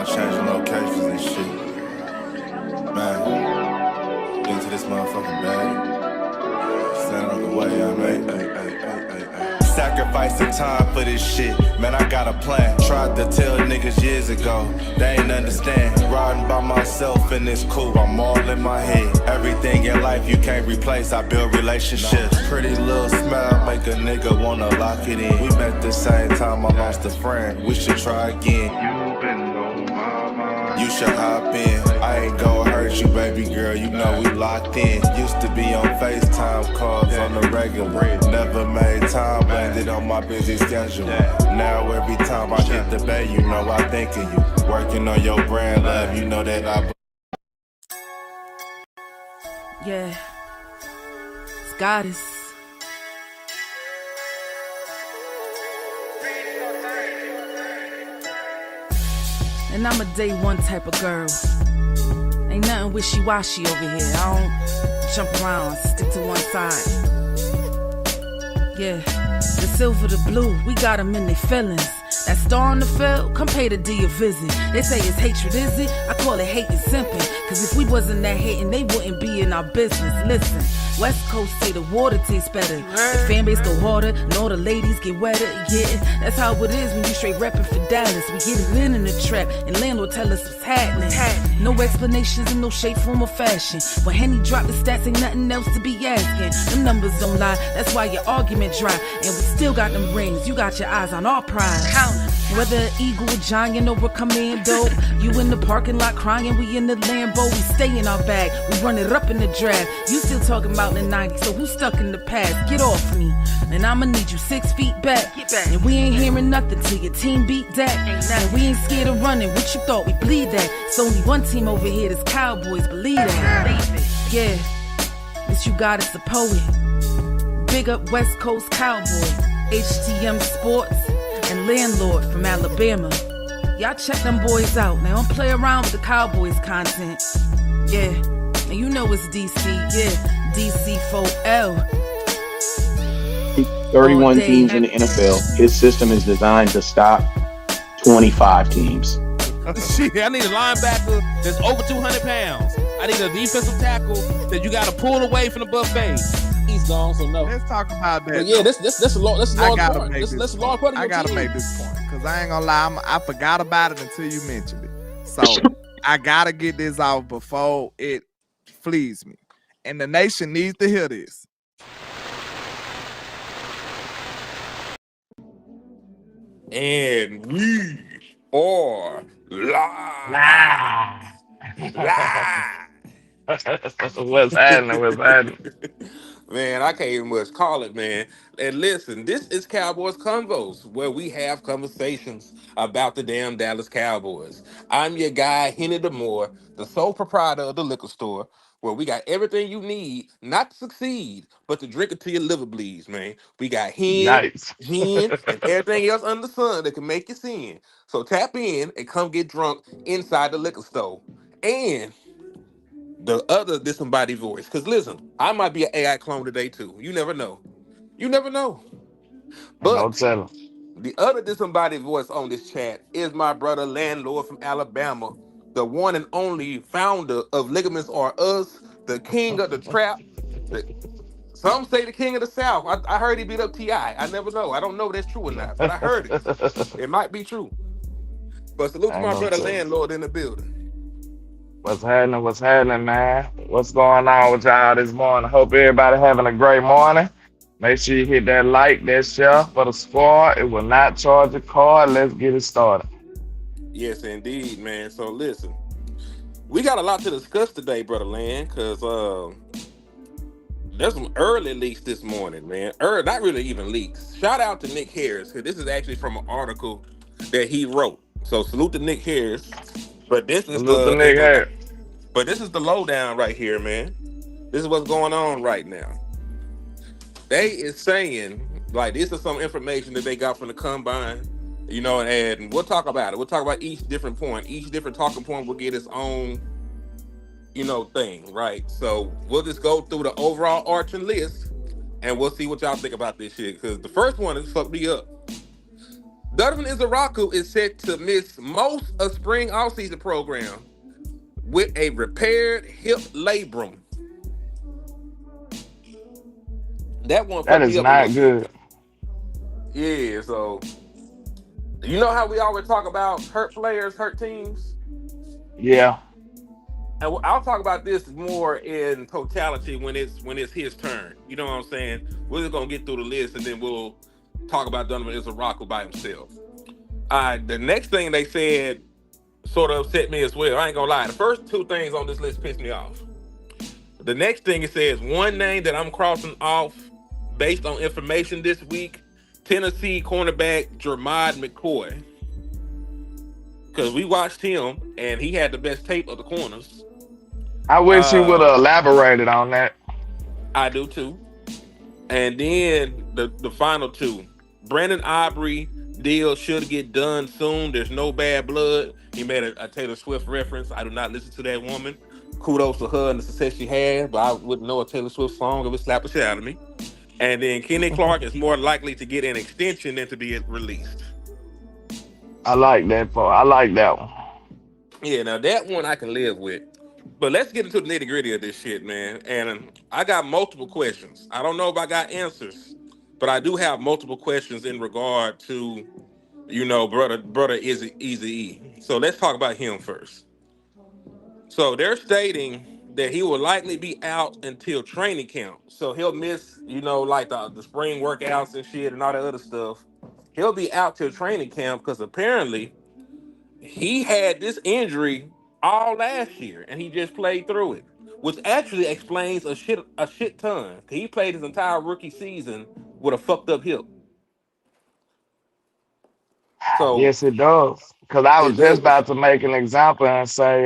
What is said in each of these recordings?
I'm changing locations and shit. Man, get into this motherfucking bag. Stand out the way, I made. Sacrificing time for this shit. Man, I got a plan. Tried to tell niggas years ago. They ain't understand. Riding by myself and it's cool. I'm all in my head. Everything in life you can't replace. I build relationships. Pretty little smile make a nigga wanna lock it in. We met the same time I lost a friend. We should try again. You been on my mind. You should hop in. I ain't gon' hurt you, baby girl. You know we locked in. Used to be on FaceTime calls on the regular. Never made time, landed on my busy schedule. Now every time I hit the bay, you know I think of you. Working on your brand, love, you know that I. Yeah, it's Goddess. And I'm a day one type of girl. Ain't nothing wishy-washy over here. I don't jump around, stick to one side. Yeah, the silver, the blue, we got them in their feelings. That star on the field, come pay the D a visit. They say it's hatred, is it? I call it hate and simping. Cause if we wasn't that hating, they wouldn't be in our business. Listen, West Coast say the water tastes better. The fan base go harder, and all the ladies get wetter. Yeah, that's how it is when you straight reppin' for Dallas. We get it in the trap, and landlord tell us what's happening. No explanations in no shape, form, or fashion. When Henny drop the stats, ain't nothing else to be asking. Them numbers don't lie, that's why your argument dry. And we still got them rings, you got your eyes on our prize. Whether eagle, giant, or a commando, you in the parking lot crying, we in the Lambo. We stay in our bag, we run it up in the draft. You still talking about the 90s, so who's stuck in the past? Get off me, and I'ma need you 6 feet back. And we ain't hearing nothing till your team beat that. And we ain't scared of running, what you thought, we bleed that. It's only one team over here, that's Cowboys, believe that. Yeah, this you got is the poet. Big up West Coast Cowboy, HTM Sports, and LandLord from Alabama. Y'all check them boys out. Now don't play around with the Cowboys content. Yeah, and you know it's DC. Yeah, DC 4L. 31 teams in the NFL. His system is designed to stop 25 teams. Shit, I need a linebacker that's over 200 pounds. I need a defensive tackle that you got to pull away from the buffet. He's gone, so no. Let's talk about that. But yeah, that's a large part. That's a large part of your I gotta team. make this point because I ain't gonna lie, I forgot about it until you mentioned it. So I gotta get this out before it flees me, and the nation needs to hear this. And we are live. What's happening? Man, I can't even much call it, man. And listen, this is Cowboys Convos, where we have conversations about the damn Dallas Cowboys. I'm your guy, Henny DeMore, the sole proprietor of the liquor store, where we got everything you need, not to succeed, but to drink it till your liver bleeds, man. We got Nice. gin, and everything else under the sun that can make you sin. So tap in and come get drunk inside the liquor store. And the other disembodied voice. Because listen, I might be an AI clone today too. You never know. You never know. No But telling. the other disembodied voice on this chat is my brother LandLord from Alabama, the one and only founder of Ligaments Are Us, the king of the trap. Some say the king of the South. I heard he beat up T.I. I never know. I don't know if that's true or not, but I heard it. It might be true. But salute to Ain't my no brother telling. LandLord in the building. What's happening, man? What's going on with y'all this morning? Hope everybody having a great morning. Make sure you hit that like, that share for the squad. It will not charge a card. Let's get it started. Yes, indeed, man. So listen, we got a lot to discuss today, brother Land, because there's some early leaks this morning, man. Not really even leaks. Shout out to Nick Harris, because this is actually from an article that he wrote. So salute to Nick Harris. But this is Salute the nigga. but this is the lowdown right here, man. This is what's going on right now. They is saying, like, this is some information that they got from the combine, you know, and we'll talk about it. We'll talk about each different point. Each different talking point will get its own, you know, thing, right? So we'll just go through the overall arching list and we'll see what y'all think about this shit. Because the first one is fucked me up. Donovan Izaraku is set to miss most of spring offseason program with a repaired hip labrum. That one That fucked is me up a little not bit. good. Yeah, so you know how we always talk about hurt players, hurt teams? Yeah. And I'll talk about this more in totality when it's his turn. You know what I'm saying? We're just gonna get through the list and then we'll talk about Donovan Izaraku by himself. The next thing they said sort of upset me as well. I ain't gonna lie. The first two things on this list pissed me off. The next thing it says one name that I'm crossing off based on information this week: Tennessee cornerback Jermod McCoy. Because we watched him and he had the best tape of the corners. I wish he would have elaborated on that. I do too. And then the final two. Brandon Aubrey deal should get done soon. There's no bad blood. He made a Taylor Swift reference. I do not listen to that woman. Kudos to her and the success she had, but I wouldn't know a Taylor Swift song if it slapped the shit out of me. And then Kenny Clark is more likely to get an extension than to be released. I like that part. I like that one. Yeah, now that one I can live with. But let's get into the nitty gritty of this shit, man. And I got multiple questions. I don't know if I got answers, but I do have multiple questions in regard to, brother Easy. So let's talk about him first. So they're stating that he will likely be out until training camp. So he'll miss, like the spring workouts and shit and all that other stuff. He'll be out till training camp because apparently he had this injury all last year and he just played through it, which actually explains a shit ton. He played his entire rookie season with a fucked up hip. So Yes, it does. Because I was it just does. about to make an example and say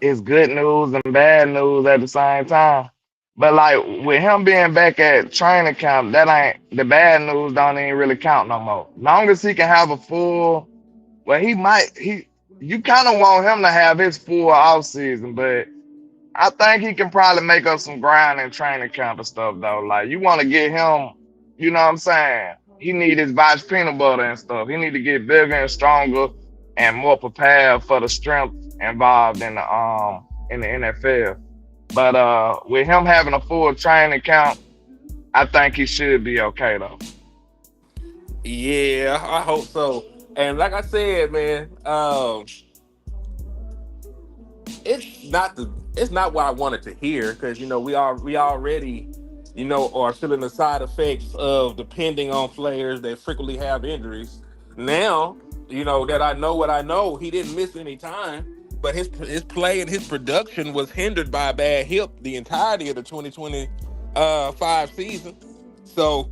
it's good news and bad news at the same time. But like with him being back at training camp, that ain't the bad news. Don't even really count no more. Long as he can have a full, well, you kind of want him to have his full off season, but I think he can probably make up some ground in training camp and stuff though. Like you want to get him, you know what I'm saying? He need his Vaj peanut butter and stuff. He need to get bigger and stronger and more prepared for the strength involved in the NFL. But with him having a full training camp, I think he should be okay though. Yeah, I hope so. And like I said, man, it's not what I wanted to hear because we already are feeling the side effects of depending on players that frequently have injuries. Now that I know what I know, he didn't miss any time, but his play and his production was hindered by a bad hip the entirety of the 2025 season. So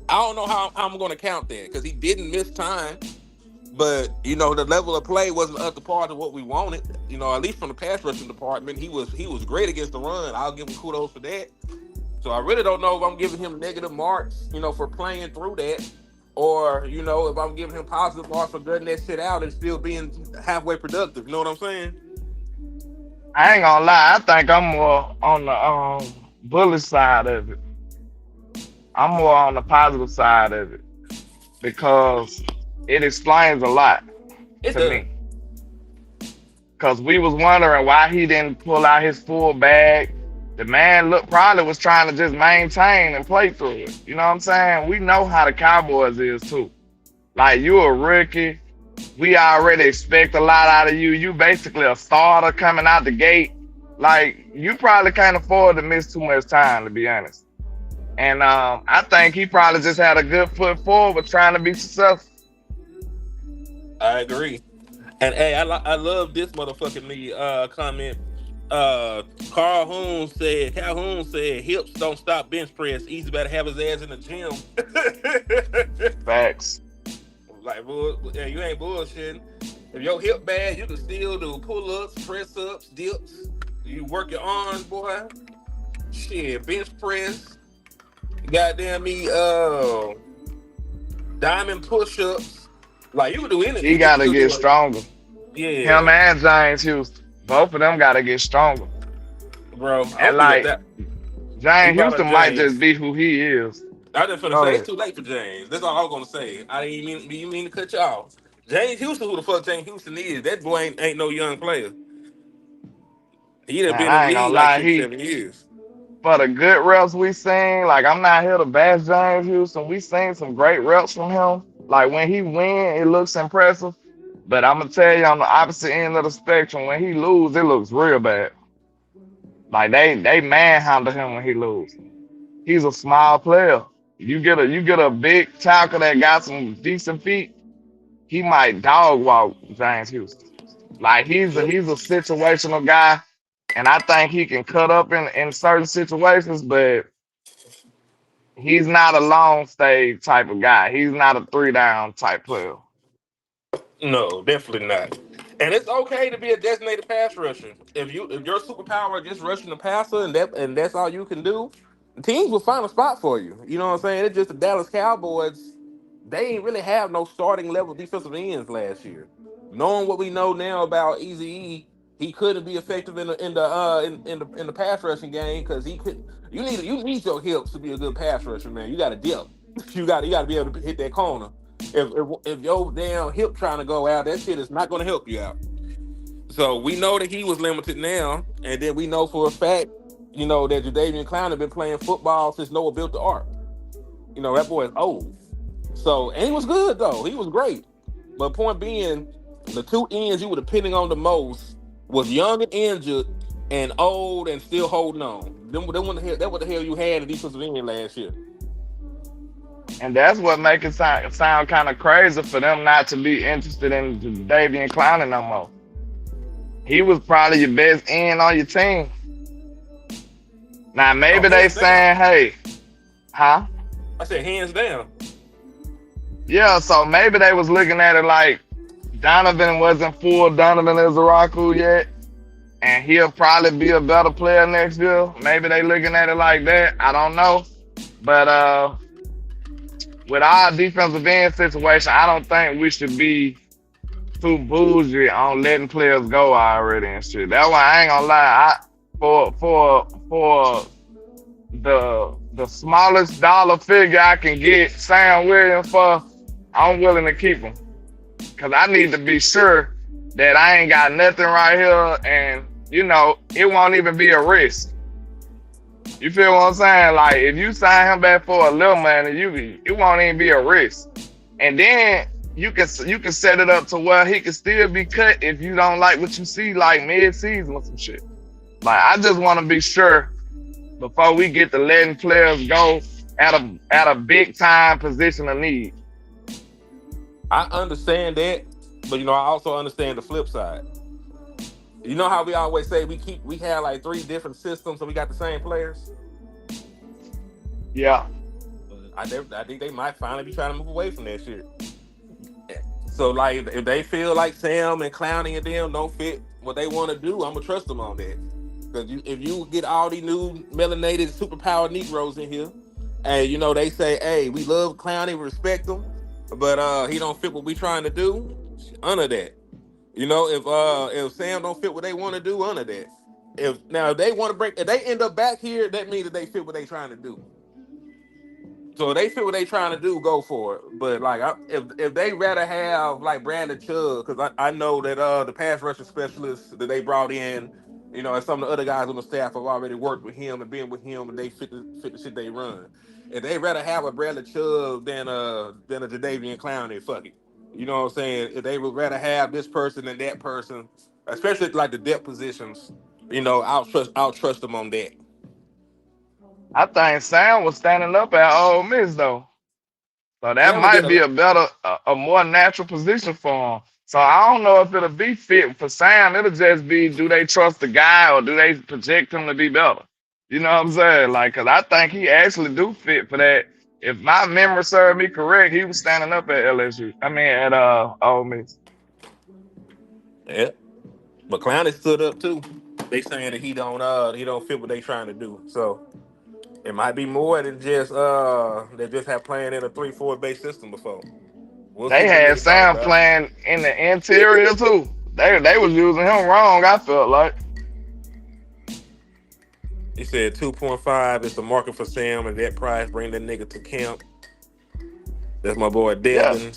I don't know how I'm going to count that because he didn't miss time. But the level of play wasn't up to par to what we wanted. At least from the pass rushing department, he was great against the run. I'll give him kudos for that. So I really don't know if I'm giving him negative marks, for playing through that, or if I'm giving him positive marks for gutting that shit out and still being halfway productive. You know what I'm saying? I ain't gonna lie, I think I'm more on the bullish side of it. I'm more on the positive side of it because it explains a lot It to does. me. Because we was wondering why he didn't pull out his full bag. The man probably was trying to just maintain and play through it. You know what I'm saying? We know how the Cowboys is too. Like you a rookie. We already expect a lot out of you. You basically a starter coming out the gate. Like you probably can't afford to miss too much time, to be honest. And I think he probably just had a good foot forward trying to be successful. I agree. And hey, I love this motherfucking comment. Calhoun said hips don't stop bench press. Easy better have his ass in the gym. Facts. Like, yeah, you ain't bullshitting. If your hip bad, you can still do pull-ups, press-ups, dips. You work your arms, boy. Shit, bench press. Goddamn me, diamond push-ups. Like, you can do anything. He got to get stronger. Yeah. Him and James Houston. Both of them got to get stronger. Bro, And like, James Houston might just be who he is. I just finna Go say it's ahead. too late for James. That's all I was gonna say. I didn't mean to cut you off. James Houston, who the fuck James Houston is? That boy ain't no young player. He done Man, been in I the ain't gonna league like lie. 6, 7 years. For the good reps we seen, like I'm not here to bash James Houston. We seen some great reps from him. Like when he win, it looks impressive. But I'm gonna tell you on the opposite end of the spectrum, when he lose, it looks real bad. Like they manhandle him when he lose. He's a small player. You get a big tackle that got some decent feet, he might dog walk James Houston. Like he's a situational guy, and I think he can cut up in certain situations, but he's not a long stay type of guy. He's not a 3 down type player. No, definitely not. And it's okay to be a designated pass rusher. If your superpower is just rushing the passer and that's all you can do, teams will find a spot for you. You know what I'm saying? It's just the Dallas Cowboys. They ain't really have no starting level defensive ends last year. Knowing what we know now about Eazy-E, he couldn't be effective in the pass rushing game because he could. You need your hips to be a good pass rusher, man. You got to dip. You got to be able to hit that corner. If your damn hip trying to go out, that shit is not going to help you out. So we know that he was limited now, and then we know for a fact, that Jadeveon Clowney been playing football since Noah built the ark. That boy is old. So, and he was good though. He was great. But point being, the two ends you were depending on the most was young and injured, and old and still holding on. That what the hell you had in defensive end last year. And that's what makes it sound kind of crazy for them not to be interested in Davian Clowney no more. He was probably your best end on your team. Now maybe they saying, hey, huh? I said hands down. Yeah, so maybe they was looking at it like Donovan wasn't full Donovan Izaraku yet, and he'll probably be a better player next year. Maybe they looking at it like that. I don't know. But with our defensive end situation, I don't think we should be too bougie on letting players go already and shit. That's why I ain't gonna lie. For the smallest dollar figure I can get Sam Williams for, I'm willing to keep him. Cause I need to be sure that I ain't got nothing right here, and it won't even be a risk. You feel what I'm saying? Like if you sign him back for a little money, it won't even be a risk. And then you can set it up to where he can still be cut if you don't like what you see like mid-season or some shit. Like I just want to be sure before we get to letting players go at a big time position of need. I understand that, but I also understand the flip side. You know how we always say we have like 3 different systems and we got the same players? Yeah. I think they might finally be trying to move away from that shit. So like if they feel like Sam and Clowney and them don't fit what they want to do, I'm gonna trust them on that. Because if you get all these new melanated superpowered Negroes in here, and they say, hey, we love Clowney, we respect him, but he don't fit what we trying to do, honor that. If Sam don't fit what they want to do, honor that. If they end up back here, that means that they fit what they trying to do. So if they fit what they trying to do, go for it. But like, if they rather have like Brandon Chubb, because I know that the pass rushing specialists that they brought in, and some of the other guys on the staff have already worked with him and been with him, and they fit the shit they run. If they rather have a Bradley Chubb than a Jadeveon Clowney, fuck it. You know what I'm saying? If they would rather have this person than that person, especially like the depth positions, I'll trust them on that. I think Sam was standing up at Ole Miss though. So that Sam will get might be a better, a more natural position for him. So I don't know if it'll be fit for Sam. It'll just be, do they trust the guy or do they project him to be better? You know what I'm saying? Like, cause I think he actually do fit for that. If my memory serves me correct, he was standing up at LSU. I mean, at Ole Miss. Yeah, but Clowney stood up too. They saying that he don't fit what they trying to do. So it might be more than just they just have playing in a 3-4 base system before. We'll see They what had they talk Sam about. playing in the interior too. They was using him wrong, I felt like. He said 2.5 is the market for Sam, and that price bring that nigga to camp. That's my boy Yeah. Devin.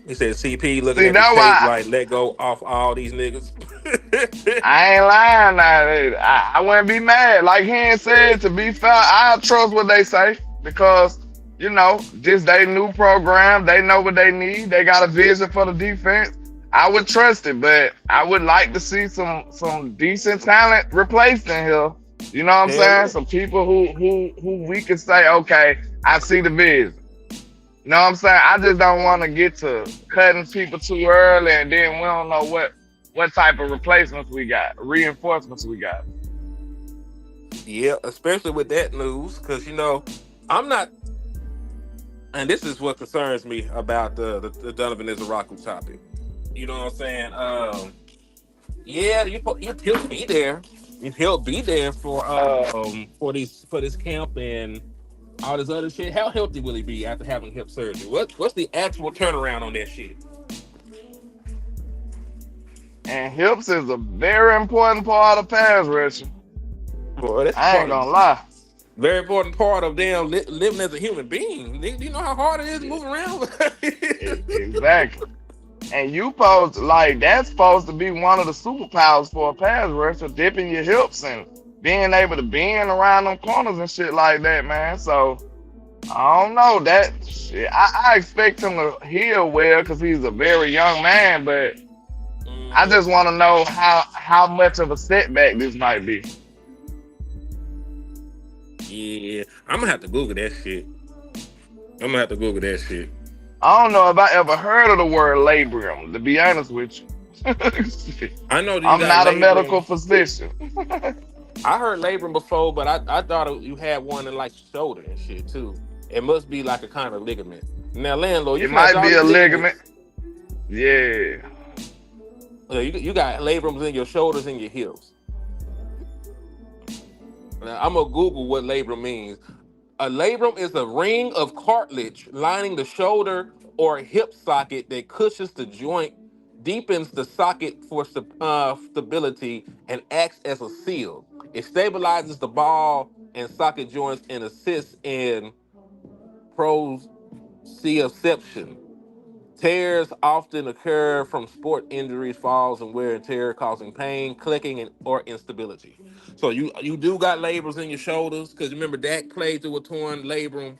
He said CP looking See, at the that's tape why like let go off all these niggas. I ain't lying now. I wouldn't be mad. Like he said, to be fair, I trust what they say because, just they new program. They know what they need. They got a vision for the defense. I would trust it, but I would like to see some decent talent replaced in here. You know what I'm Hell saying? yeah. Some people who we can say, okay, I see the vision. You know what I'm saying? I just don't want to get to cutting people too early and then we don't know what type of replacements we got, reinforcements we got. Yeah, especially with that news, because I'm not, and this is what concerns me about the Donovan Izaraku topic. You know what I'm saying? Yeah, he'll be there. He'll be there for this camp and all this other shit. How healthy will he be after having hip surgery? What's the actual turnaround on that shit? And hips is a very important part of pass rushing. Boy, that's I ain't part of gonna lie. very important part of damn living as a human being. Do you know how hard it is to move around? Exactly. And you supposed like that's supposed to be one of the superpowers for a pass rusher, dipping your hips and being able to bend around them corners and shit like that, man. So I don't know that shit. I expect him to heal well because he's a very young man, but I just want to know how much of a setback this might be. Yeah, I'm gonna have to Google that shit. I don't know if I ever heard of the word labrum, to be honest with you. I know that you I'm got not a medical labrum. physician. I heard labrum before, but I thought you had one in like shoulder and shit too. It must be like a kind of ligament. Now, landlord, you It snatch might all be these a ligament. ligaments. Yeah. You got labrums in your shoulders and your hips. Now, I'm gonna Google what labrum means. A labrum is a ring of cartilage lining the shoulder or hip socket that cushions the joint, deepens the socket for stability, and acts as a seal. It stabilizes the ball and socket joints and assists in proprioception. Tears often occur from sport injuries, falls, and wear and tear, causing pain, clicking, or instability. So you do got labrums in your shoulders because remember Dak played through a torn labrum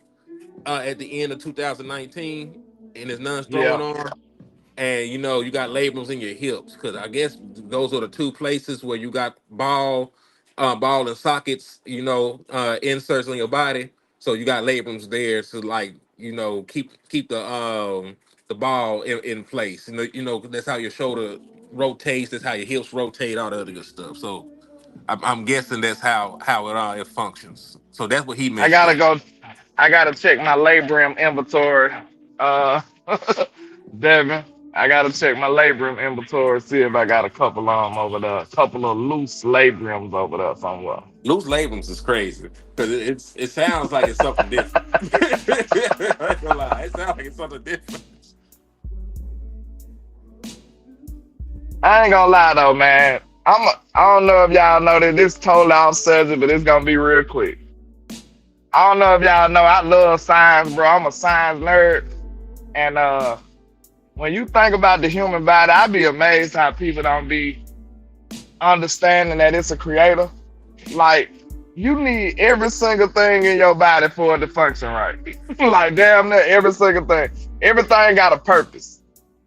at the end of 2019 in his non-throwing Yeah. arm, and you got labrums in your hips because I guess those are the two places where you got ball and sockets, inserts on your body. So you got labrums there to like keep the ball in place. That's how your shoulder rotates. That's how your hips rotate. All the other good stuff. So I'm guessing that's how it functions. So that's what he I mentioned. gotta go. I gotta check my labrum inventory. Uh, Devin, I gotta check my labrum inventory, see if I got a couple of them over there, a couple of loose labrums over there somewhere. Loose labels is crazy because it sounds like it's something different. I ain't gonna lie, it sounds like it's something different. I ain't gonna lie though, man. I don't know if y'all know that this totally off subject, but it's gonna be real quick. I don't know if y'all know I love science, bro. I'm a science nerd. And when you think about the human body, I be amazed how people don't be understanding that it's a creator. Like, you need every single thing in your body for it to function right. Like, damn near every single thing. Everything got a purpose.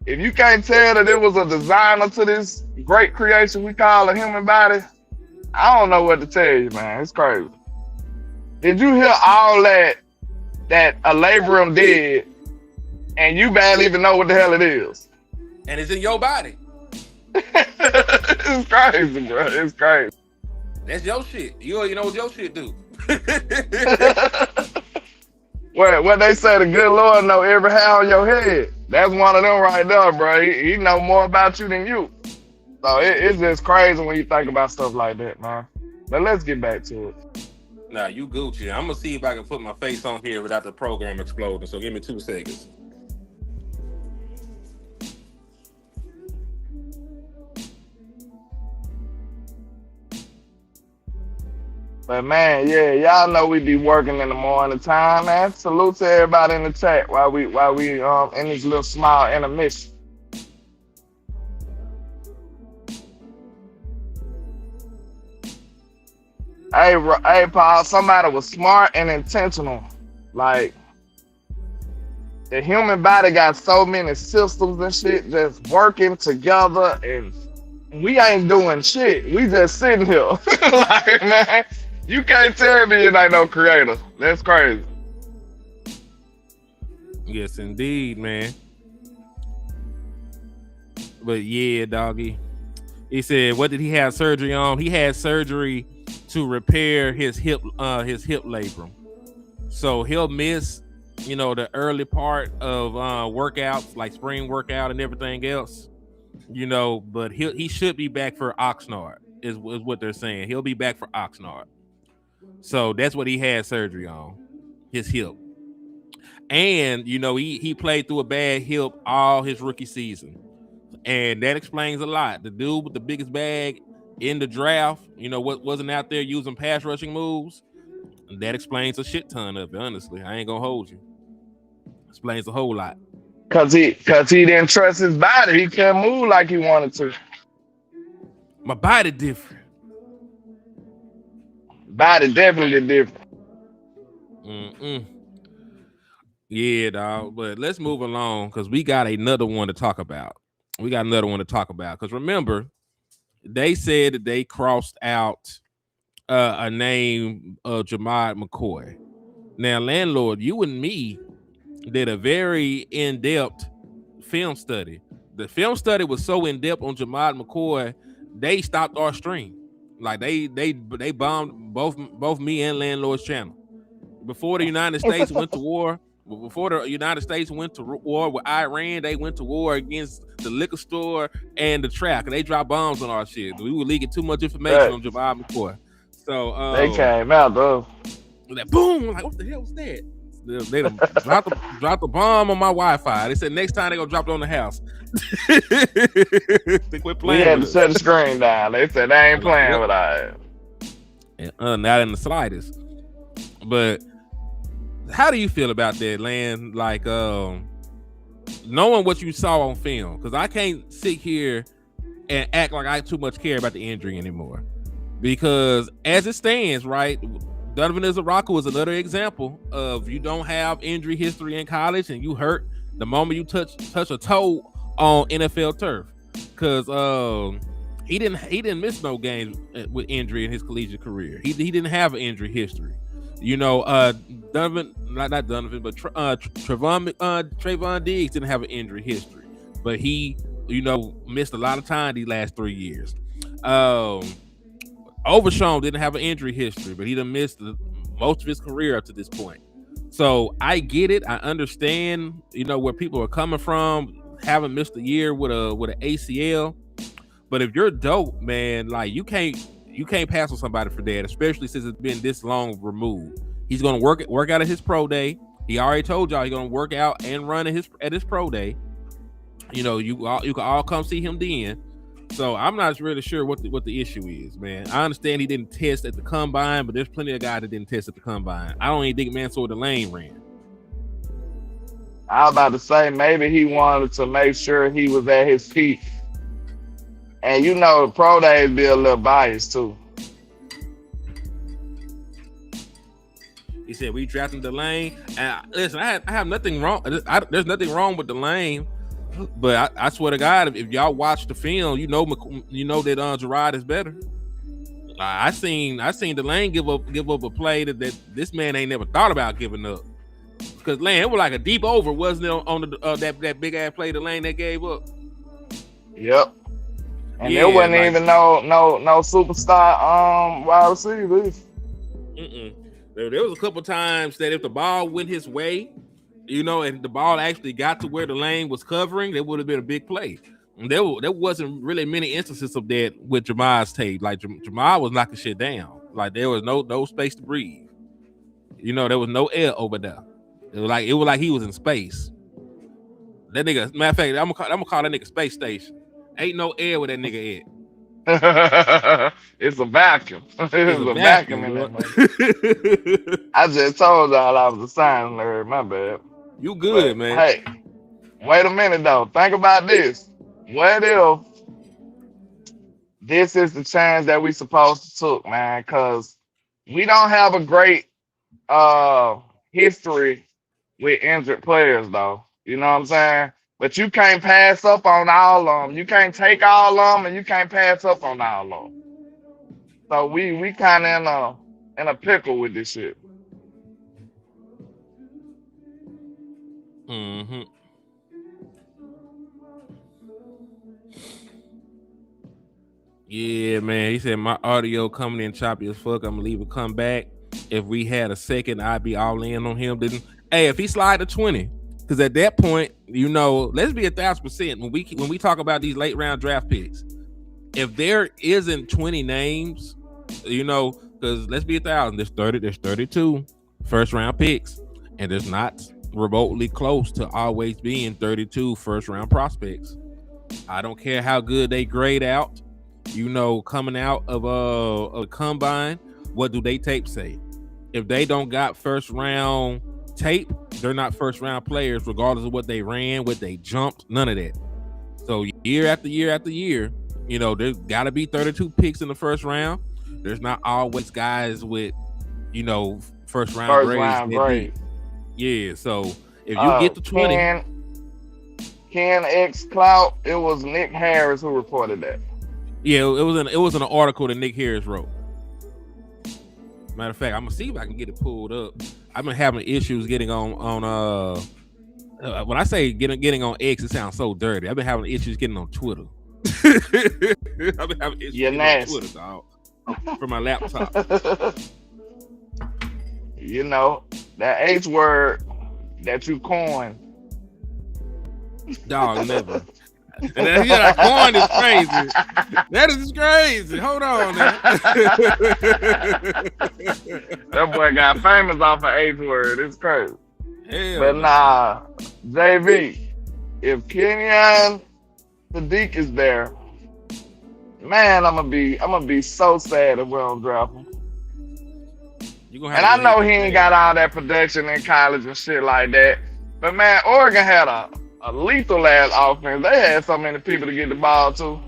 If you can't tell that it was a designer to this great creation we call a human body, I don't know what to tell you, man. It's crazy. Did you hear all that a labrum did, and you barely even know what the hell it is? And it's in your body. It's crazy, bro. It's crazy. That's your shit. You already know what your shit do. What they say, the good Lord know every hair on your head. That's one of them right there, bro. He know more about you than you. So it's just crazy when you think about stuff like that, man. But let's get back to it. Nah, you Gucci. I'm gonna see if I can put my face on here without the program exploding. So give me 2 seconds. But man, yeah, y'all know we be working in the morning time, man. Salute to everybody in the chat while we in this little small intermission. Hey, Paul, somebody was smart and intentional. Like, the human body got so many systems and shit just working together, and we ain't doing shit. We just sitting here. Like, man, you can't tell me you ain't no creator. That's crazy. Yes, indeed, man. But yeah, doggy. He said, what did he have surgery on? He had surgery to repair his hip labrum. So he'll miss, the early part of workouts like spring workout and everything else. But he should be back for Oxnard is what they're saying. He'll be back for Oxnard. So that's what he had surgery on, his hip. And he played through a bad hip all his rookie season. And that explains a lot. The dude with the biggest bag in the draft, what wasn't out there using pass rushing moves. And that explains a shit ton of it, honestly. I ain't gonna hold you. Explains a whole lot. Cause he didn't trust his body. He couldn't move like he wanted to. My body different. Body definitely different. Yeah, dog. But let's move along because we got another one to talk about. Because remember, they said that they crossed out a name of Jamad McCoy. Now, LandLord, you and me did a very in-depth film study. The film study was so in-depth on Jamad McCoy, they stopped our stream. Like they bombed both me and LandLord's channel. Before the United States went to war, before the United States went to war with Iran, they went to war against the liquor store and the track, and they dropped bombs on our shit. We were leaking too much information on Jamad McCoy. So they came out though. Like boom, I'm like, what the hell was that? They dropped the bomb on my Wi-Fi. They said next time they're gonna drop it on the house. They quit playing. We had to shut the screen down. They said they ain't playing with us. Not in the slightest. But how do you feel about that, Land? Like knowing what you saw on film, because I can't sit here and act like I too much care about the injury anymore. Because as it stands, right, Donovan Izaraku is another example of you don't have injury history in college and you hurt the moment you touch a toe on NFL turf. Because he didn't miss no games with injury in his collegiate career. He didn't have an injury history. Donovan, not Donovan, but Trayvon Diggs didn't have an injury history, but he, missed a lot of time these last 3 years. Overshown didn't have an injury history, but he done missed most of his career up to this point. So I get it. I understand, where people are coming from, having missed a year with an ACL. But if you're dope, man, like you can't pass on somebody for that, especially since it's been this long removed. He's gonna work out at his pro day. He already told y'all he's gonna work out and run at his pro day. You can all come see him then. So I'm not really sure what the issue is, man. I understand he didn't test at the combine, but there's plenty of guys that didn't test at the combine. I don't even think Mansour Delane ran. I was about to say maybe he wanted to make sure he was at his peak. And the pro days be a little biased too. He said we drafted Delane. And listen, I have nothing wrong. There's nothing wrong with Delane. But I swear to God, if y'all watch the film, you know that Gerard is better. I seen Delane give up a play that this man ain't never thought about giving up. Because Lane, it was like a deep over, wasn't it, on that big ass play Delane that gave up? Yep. And there wasn't even no superstar wide receivers. There was a couple times that if the ball went his way, and the ball actually got to where the lane was covering, that would have been a big play. And there wasn't really many instances of that with Jamal's tape. Like Jamal was knocking shit down. Like there was no space to breathe. There was no air over there. It was like he was in space. That nigga, matter of fact, I'm gonna call that nigga Space Station. Ain't no air with that nigga at. It's a vacuum. It's It's a a vacuum vacuum, in boy. that motherfucker. I just told y'all I was a sign nerd. My bad. You good, But man. hey, wait a minute though. Think about this. What if this is the change that we supposed to took, man? Because we don't have a great uh history with injured players, though. You know what I'm saying? But you can't pass up on all of them. You can't take all of them, and you can't pass up on all of them. So we kind of in a pickle with this shit. Mm-hmm. Yeah, man. He said my audio coming in choppy as fuck. I'm gonna leave a come back. If we had a second, I'd be all in on him. Didn't hey, if he slide to 20, because at that point, you know, let's be 1,000% when we talk about these late round draft picks. If there isn't 20 names, you know, because let's be 1,000, there's 30, there's 32 first round picks, and there's not remotely close to always being 32 first round prospects. I don't care how good they grade out, you know, coming out of a combine. What do they tape say? If they don't got first round tape, they're not first round players, regardless of what they ran, what they jumped, none of that. So year after year after year, you know, there's got to be 32 picks in the first round. There's not always guys with, you know, first round grades. Yeah, so if you get to 20, Ken X Clout, it was Nick Harris who reported that. Yeah, it was an article that Nick Harris wrote. Matter of fact, I'm gonna see if I can get it pulled up. I've been having issues getting on when I say getting on X, it sounds so dirty. I've been having issues getting on Twitter. I've been having issues getting on Twitter, dog, for my laptop. You know, that H word that you coined. Dog, never. And then that coin is crazy. That is crazy. Hold on now. That boy got famous off of H word. It's crazy. Hell but nah, JV, if Kenyon Sadiq is there, man, I'm gonna be so sad if we don't draft him. And I know he ain't got all that production in college and shit like that. But man, Oregon had a lethal ass offense. They had so many people to get the ball to.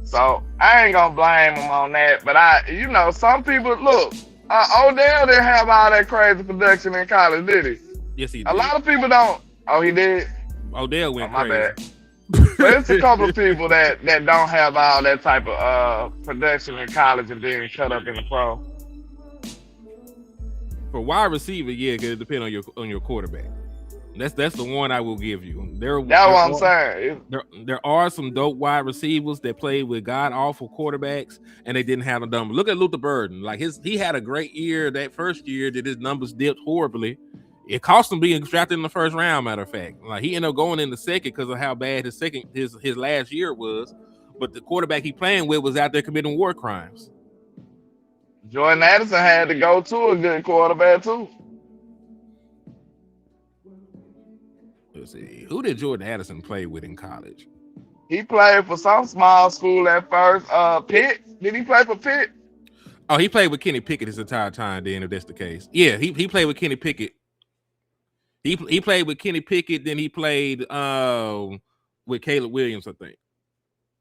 So I ain't gonna blame them on that. But you know, some people look. Odell didn't have all that crazy production in college, did he? Yes, he did. A lot of people don't. Oh, he did. Odell went my crazy. Bad. But it's a couple of people that don't have all that type of production in college and then cut up in the pro. For wide receiver, yeah, it depends on your quarterback. That's the one I will give you. That's what I'm saying. There are some dope wide receivers that played with god awful quarterbacks and they didn't have the numbers. Look at Luther Burden. Like he had a great year that first year that his numbers dipped horribly. It cost him being drafted in the first round, matter of fact. Like he ended up going in the second because of how bad his last year was. But the quarterback he playing with was out there committing war crimes. Jordan Addison had to go to a good quarterback too. Let's see. Who did Jordan Addison play with in college? He played for some small school at first. Pitt. Did he play for Pitt? Oh, he played with Kenny Pickett his entire time then, if that's the case. Yeah, he played with Kenny Pickett. He played with Kenny Pickett, then he played with Caleb Williams, I think.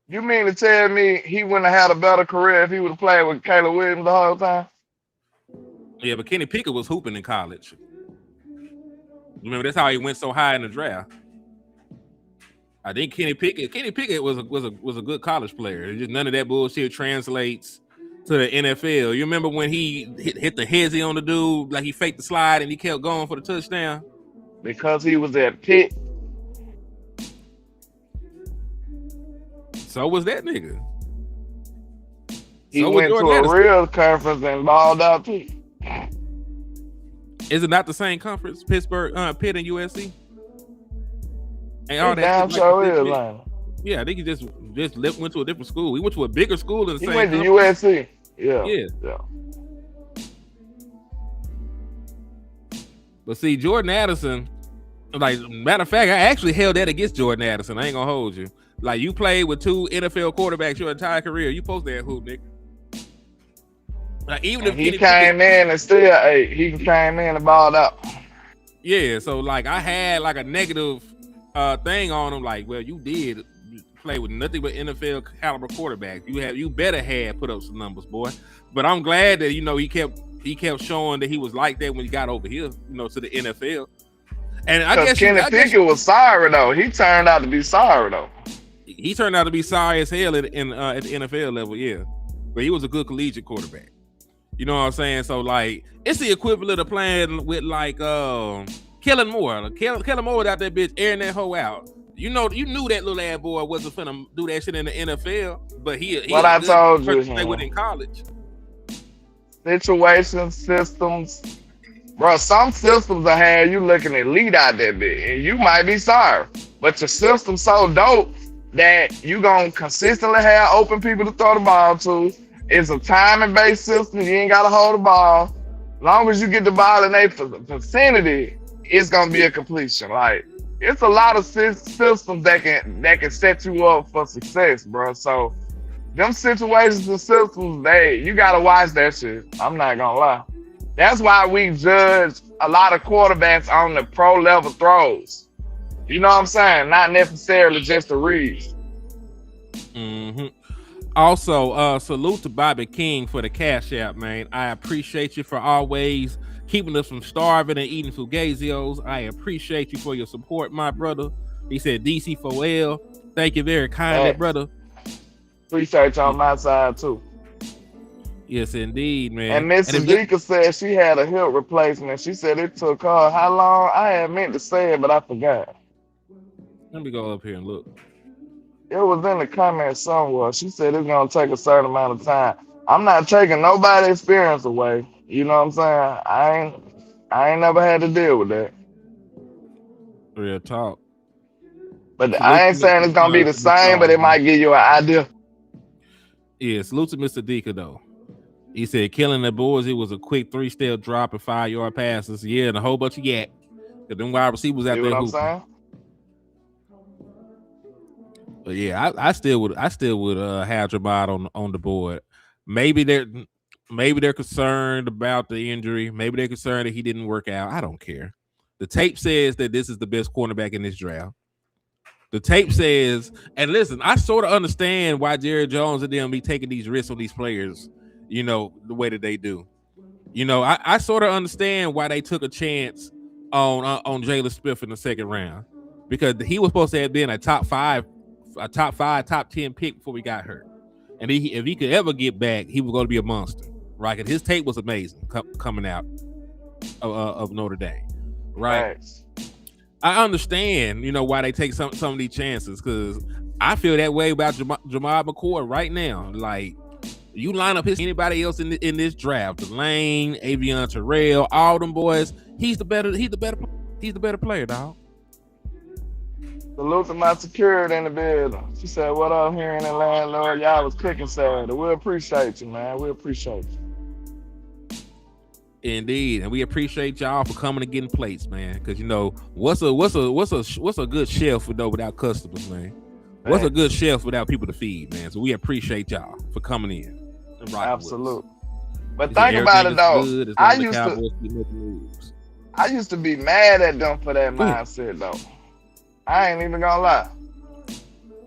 You mean to tell me he wouldn't have had a better career if he would have played with Caleb Williams the whole time? Yeah, but Kenny Pickett was hooping in college. Remember, that's how he went so high in the draft. I think Kenny Pickett was a good college player. Just none of that bullshit translates to the NFL. You remember when he hit the hezzy on the dude, like he faked the slide and he kept going for the touchdown? Because he was at Pitt. So was that nigga. He went to a real conference and balled out too. Is it not the same conference? Pittsburgh, Pitt, and USC? And all that. Damn sure is, man. Yeah, I think he just went to a different school. He went to a bigger school in the same. He went to conference. USC. Yeah. But see, Jordan Addison, like matter of fact, I actually held that against Jordan Addison. I ain't gonna hold you. Like you played with 2 NFL quarterbacks your entire career. You supposed to have hoop, nigga. Like even if he came in and still, hey, he came in and balled out. Yeah, so like I had like a negative thing on him. Like, well, you did play with nothing but NFL caliber quarterbacks. You better have put up some numbers, boy. But I'm glad that he kept showing that he was like that when he got over here, to the NFL. And I guess Kenny Pickett was sorry though. He turned out to be sorry though. He turned out to be sorry as hell at the NFL level, yeah. But he was a good collegiate quarterback. You know what I'm saying? So like, it's the equivalent of playing with like Kellen Moore. Kellen Moore was out there, bitch, airing that hoe out. You knew that little ass boy wasn't finna do that shit in the NFL, but he what I told you, play with in college. Situations, systems, bro. Some systems will have you looking elite out there, bitch, and you might be sorry, but your system's so dope that you gonna consistently have open people to throw the ball to. It's a timing-based system. You ain't gotta hold the ball. As long as you get the ball in a vicinity, it's gonna be a completion. Like, it's a lot of systems that can set you up for success, bro. So them situations and systems, you gotta watch that shit. I'm not gonna lie. That's why we judge a lot of quarterbacks on the pro level throws. You know what I'm saying? Not necessarily just the reads. Mm-hmm. Also, salute to Bobby King for the Cash App, man. I appreciate you for always keeping us from starving and eating fugazios. I appreciate you for your support, my brother. He said DC4L. Thank you very kindly, brother. Appreciate you on my side, too. Yes, indeed, man. And Mrs. Dika said she had a hip replacement. She said it took her how long? I had meant to say it, but I forgot. Let me go up here and look. It was in the comments somewhere. She said it's gonna take a certain amount of time. I'm not taking nobody's experience away. You know what I'm saying? I ain't never had to deal with that. Real talk. But I ain't saying it's gonna be the same, but it might give you an idea. Yeah, salute to Mr. Dika though. He said killing the boys, it was a quick 3-step drop and 5-yard passes. Yeah, and a whole bunch of yak. Cause them wide receivers out there. You know what I'm saying? But yeah, I still would have Jabbar on the board. Maybe they're concerned about the injury. Maybe they're concerned that he didn't work out. I don't care. The tape says that this is the best cornerback in this draft. The tape says, and listen, I sort of understand why Jerry Jones and them be taking these risks on these players, the way that they do. I sort of understand why they took a chance on Jalen Smith in the second round, because he was supposed to have been a top 5, top 10 pick before we got hurt. And if he could ever get back, he was going to be a monster, right? And his tape was amazing coming out of Notre Dame, right? Nice. I understand, why they take some of these chances, because I feel that way about Jamal McCoy right now. Like, you line up anybody else in this draft, Delane, Avion Terrell, all them boys, he's the better player, dog. Salute to my security in the building. She said, what up here in the LandLord? Y'all was cooking Saturday. We appreciate you, man. We appreciate you. Indeed, and we appreciate y'all for coming and getting plates, man. Because what's a good shelf without customers, man? What's a good shelf without people to feed, man? So we appreciate y'all for coming in. Absolutely. But think about it though. I used to be mad at them for that mindset though. I ain't even gonna lie,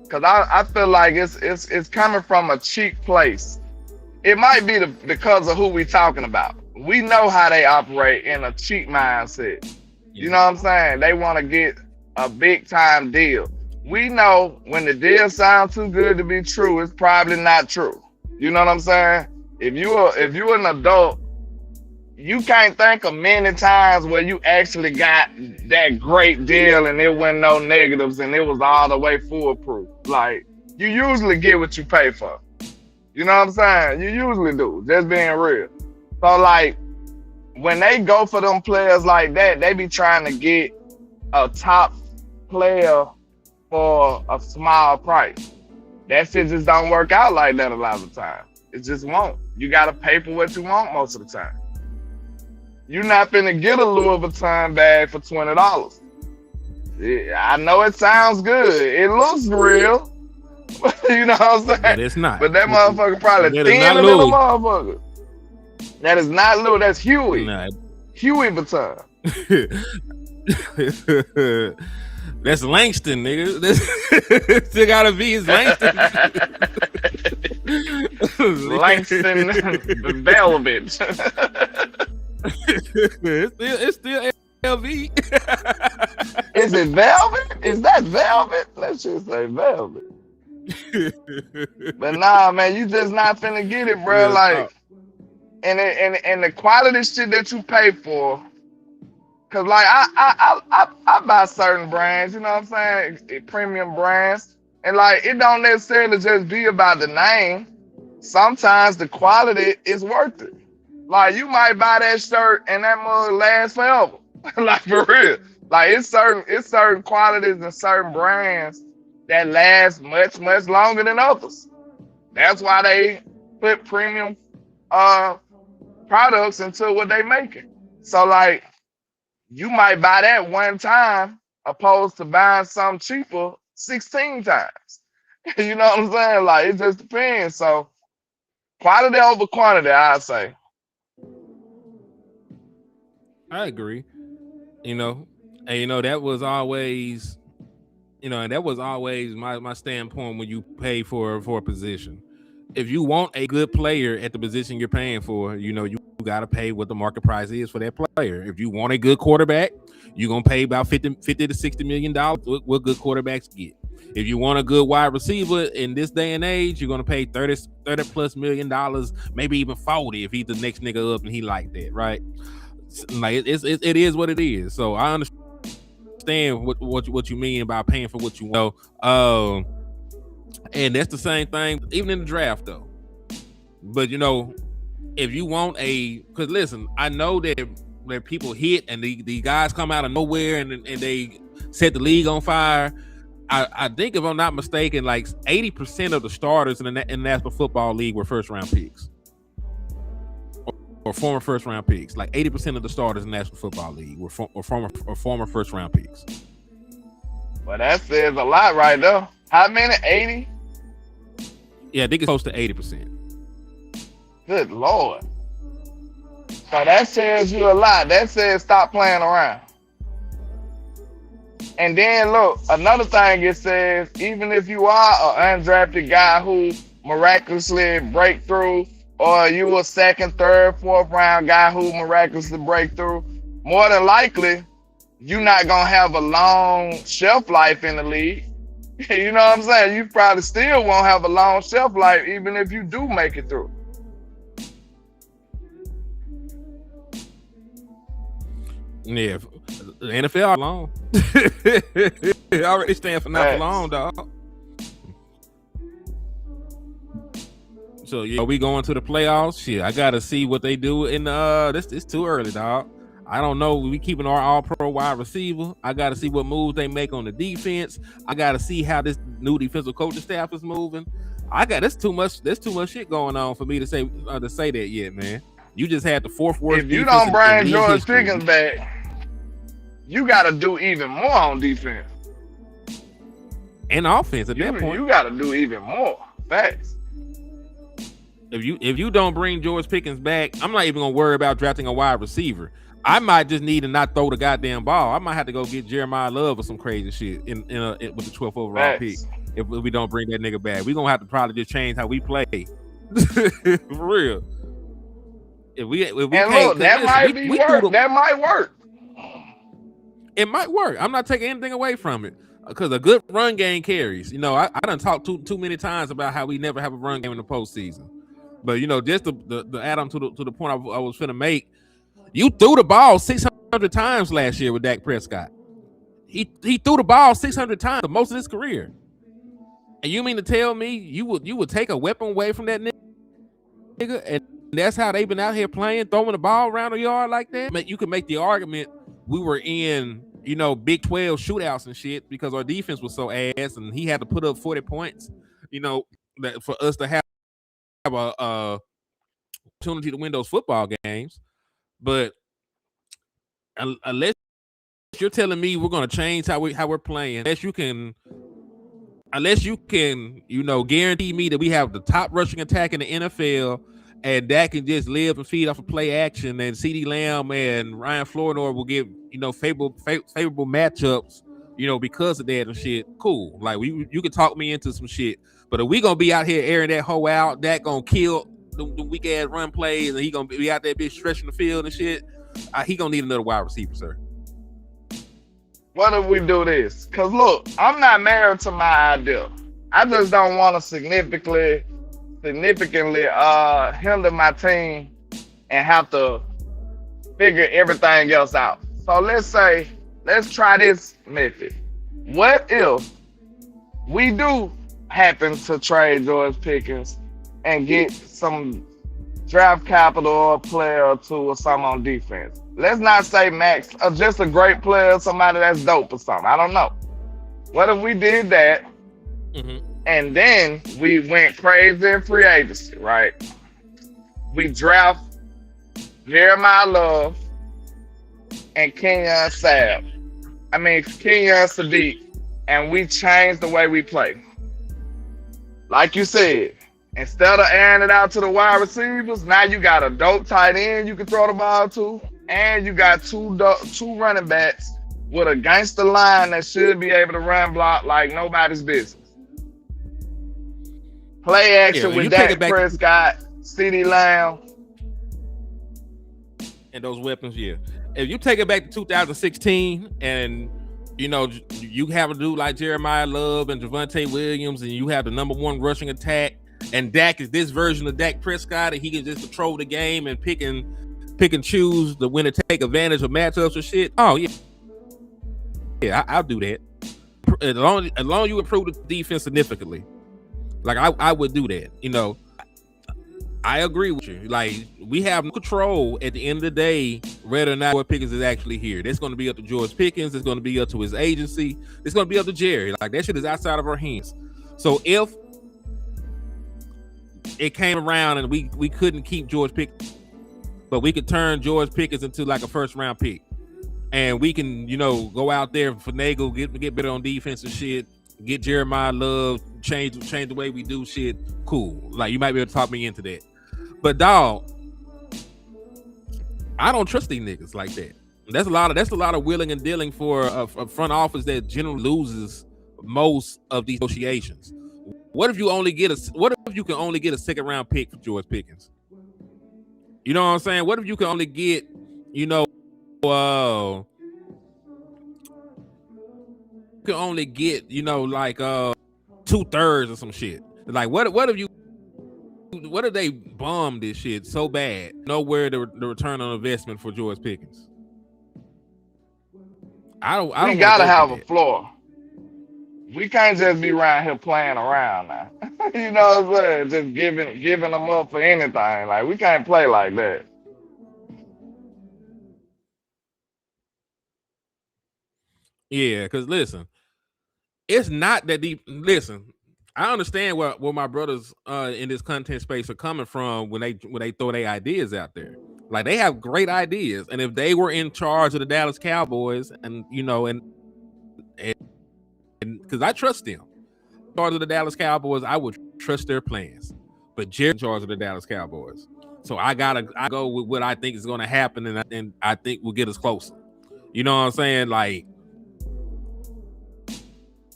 cause I feel like it's coming from a cheap place. It might be because of who we talking about. We know how they operate in a cheap mindset. You know what I'm saying? They want to get a big time deal. We know when the deal sounds too good to be true, it's probably not true. You know what I'm saying? If you're an adult, you can't think of many times where you actually got that great deal and there wasn't no negatives and it was all the way foolproof. Like, you usually get what you pay for. You know what I'm saying? You usually do, just being real. So like, when they go for them players like that, they be trying to get a top player for a small price. That shit just don't work out like that a lot of the time. It just won't. You gotta pay for what you want most of the time. You're not finna get a Louis Vuitton bag for $20. I know it sounds good. It looks real. You know what I'm saying? But it's not. But that motherfucker probably That is thinner not than a Louis. motherfucker. That is not Louis. That's Huey. Nah. Huey Vuitton. That's Langston, nigga. That's still gotta be his Langston. Langston the Velvet. it's still LV. Is it Velvet? Is that Velvet? Let's just say Velvet. But nah, man, you just not finna get it, bro. Real Like, talk. and the quality shit that you pay for. Cause like I buy certain brands, you know what I'm saying? Premium brands. And like it don't necessarily just be about the name. Sometimes the quality is worth it. Like you might buy that shirt and that mug lasts forever. Like for real. Like it's certain qualities and certain brands that last much longer than others. That's why they put premium products into what they making. So like you might buy that one time opposed to buying something cheaper 16 times. You know what I'm saying? Like it just depends. So quality over quantity, I'd say. I agree. You know, and you know that was always, you know, and that was always my standpoint when you pay for a position. If you want a good player at the position you're paying for, you know, you got to pay what the market price is for that player. If you want a good quarterback, you're going to pay about 50 to $60 million. What good quarterbacks get. If you want a good wide receiver in this day and age, you're going to pay 30 plus $1 million, maybe even 40 if he's the next nigga up and he like that, right? Like it is what it is. So I understand what you mean about paying for what you want. And that's the same thing even in the draft though. But you know, if you want because listen, I know that people hit and the guys come out of nowhere and they set the league on fire. I think if I'm not mistaken, like 80% of the starters in the National Football League were first round picks. Or former first round picks. Like 80% of the starters in the National Football League were former first round picks. Well, that says a lot right there. How many? 80? Yeah, I think it's close to 80%. Good Lord. So that says you a lot. That says stop playing around. And then look, another thing it says, even if you are an undrafted guy who miraculously break through, or you a second, third, fourth round guy who miraculously break through, more than likely, you're not gonna have a long shelf life in the league. You know what I'm saying? You probably still won't have a long shelf life even if you do make it through. Yeah, the NFL long. It already stand for not for long, dog. So yeah, we going to the playoffs. Shit, I gotta see what they do in this. It's too early, dog. I don't know. We keeping our all-pro wide receiver. I gotta see what moves they make on the defense. I gotta see how this new defensive coaching staff is moving. There's too much shit going on for me to say that yet, man. You just had the fourth worst. If you don't bring George Pickens back, you got to do even more on defense and offense. At that point, you got to do even more. Facts. If you don't bring George Pickens back, I'm not even gonna worry about drafting a wide receiver. I might just need to not throw the goddamn ball. I might have to go get Jeremiah Love or some crazy shit with the 12th overall pick. If we don't bring that nigga back, we're gonna have to probably just change how we play. For real. If we and look, that might work. It might work. I'm not taking anything away from it because a good run game carries. You know, I done talked too many times about how we never have a run game in the postseason. But you know, just the add on to the point I was finna make. You threw the ball 600 times last year with Dak Prescott. He threw the ball 600 times, the most of his career. And you mean to tell me you would take a weapon away from that nigga? And that's how they've been out here playing, throwing the ball around the yard like that? You could make the argument we were in, you know, Big 12 shootouts and shit because our defense was so ass and he had to put up 40 points, you know, that for us to have a opportunity to win those football games. But unless you're telling me we're going to change how we're playing, unless you can unless you can, guarantee me that we have the top rushing attack in the NFL, and that can just live and feed off of play action, and CeeDee Lamb and Ryan Flournoy will get, favorable matchups, because of that and shit. Cool. Like you can talk me into some shit, but if we gonna be out here airing that hoe out, that gonna kill the weak ass run plays, and he gonna be out there bitch stretching the field and shit. He gonna need another wide receiver, sir. What if we do this? Cause look, I'm not married to my idea. I just don't want to significantly hinder my team and have to figure everything else out. So let's try this method. What if we do happen to trade George Pickens and get some draft capital or a player or two or something on defense? Let's not say max, or just a great player, somebody that's dope or something. I don't know. What if we did that, and then we went crazy in free agency, right? We draft Jeremiah Love and Kenyon Sadiq, and we changed the way we play. Like you said, instead of airing it out to the wide receivers, now you got a dope tight end you can throw the ball to, and you got two running backs with a gangster line that should be able to run block like nobody's business. Play action with Dak Prescott, CeeDee Lamb, and those weapons. Yeah, if you take it back to 2016, and you have a dude like Jeremiah Love and Javonte Williams, and you have the number one rushing attack, and Dak is this version of Dak Prescott, and he can just control the game and pick and choose the when to take advantage of matchups or shit. Oh yeah, I'll do that. As long as you improve the defense significantly, like I would do that. I agree with you. Like, we have no control at the end of the day whether or not George Pickens is actually here. That's going to be up to George Pickens. It's going to be up to his agency. It's going to be up to Jerry. Like, that shit is outside of our hands. So if it came around and we couldn't keep George Pickens, but we could turn George Pickens into like a first round pick, and we can, go out there and finagle, get better on defense and shit, get Jeremiah Love, change the way we do shit. Cool. Like, you might be able to talk me into that. But dog, I don't trust these niggas like that. That's a lot of willing and dealing for a front office that generally loses most of these negotiations. What if you can only get a second round pick for George Pickens? You know what I'm saying? What if you can only get, you can only get, like 2/3 or some shit. Like, what if they bomb this shit so bad? Nowhere the return on investment for George Pickens. I don't. We gotta have a floor. We can't just be around here playing around now. You know what I'm saying? Just giving them up for anything. Like, we can't play like that. Yeah, because listen, it's not that deep. Listen, I understand where my brothers in this content space are coming from when they throw their ideas out there. Like, they have great ideas, and if they were in charge of the Dallas Cowboys, and because I trust them, in charge of the Dallas Cowboys, I would trust their plans. But Jerry's in charge of the Dallas Cowboys, so I go with what I think is going to happen, and I think will get us closer. You know what I'm saying? Like,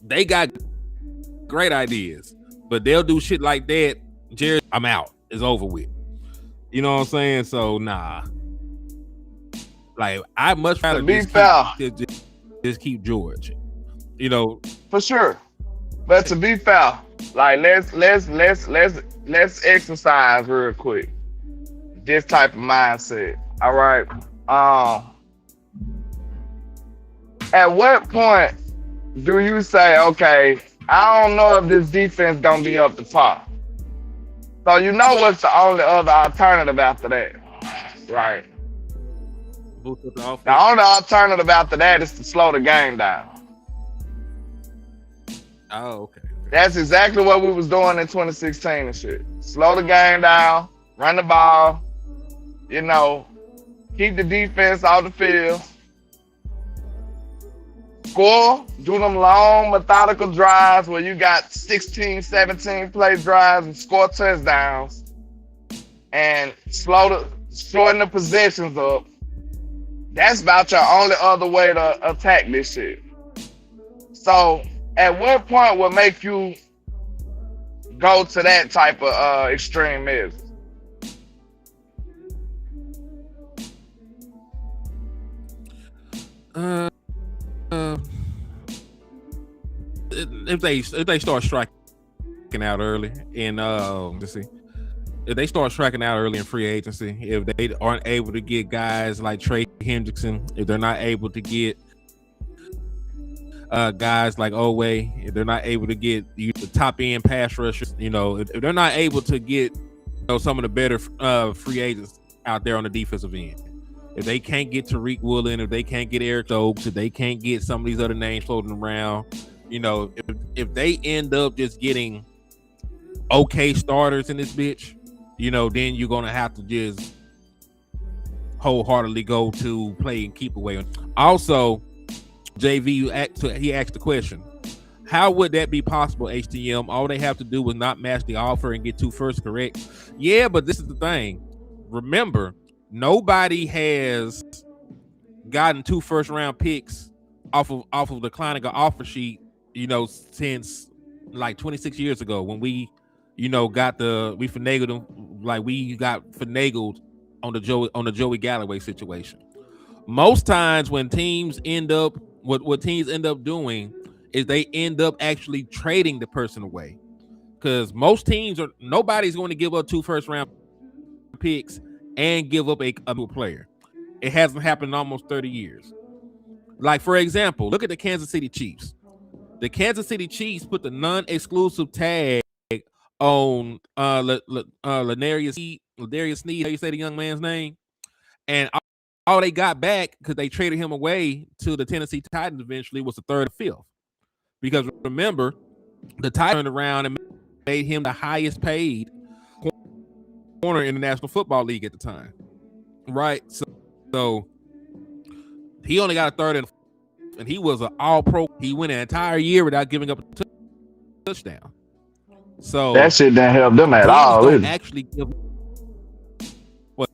they got great ideas, but they'll do shit like that. Jerry, I'm out. It's over with. You know what I'm saying? So nah. Like, I much rather just keep George. For sure. But to be fair, like, let's exercise real quick this type of mindset. All right. At what point do you say, okay, I don't know if this defense gonna be up to par? So what's the only other alternative after that, right? The only alternative after that is to slow the game down. Oh, okay. That's exactly what we was doing in 2016 and shit. Slow the game down, run the ball, keep the defense off the field. score, do them long, methodical drives where you got 16, 17 play drives and score touchdowns and shorten the possessions up. That's about your only other way to attack this shit. So, at what point will make you go to that type of extreme measures? If they start striking out early in let's see, if they start striking out early in free agency, if they aren't able to get guys like Trey Hendrickson, if they're not able to get guys like Owe, if they're not able to get the top end pass rushers, if they're not able to get some of the better free agents out there on the defensive end, if they can't get Tariq Woolen, if they can't get Eric Stokes, if they can't get some of these other names floating around, if they end up just getting okay starters in this bitch, then you're gonna have to just wholeheartedly go to play and keep away. Also, JV, he asked the question, how would that be possible, HTM? All they have to do was not match the offer and get 2 firsts, correct? Yeah, but this is the thing. Remember, nobody has gotten 2 first-round picks off of declining an offer sheet, since like 26 years ago when we finagled them, like we got finagled on the Joey Galloway situation. Most times when teams end up what teams end up doing is they end up actually trading the person away, because most teams nobody's going to give up 2 first-round picks and give up a new player. It hasn't happened in almost 30 years. Like, for example, look at the Kansas City Chiefs. The Kansas City Chiefs put the non-exclusive tag on Ladarius Sneed, how you say the young man's name, and all they got back, because they traded him away to the Tennessee Titans eventually, was the 3rd and 5th. Because remember, the Titans turned around and made him the highest paid corner in the National Football League at the time, right? So he only got a 3rd and he was an all-pro. He went an entire year without giving up a touchdown. So that shit didn't help them at all. Don't actually give. But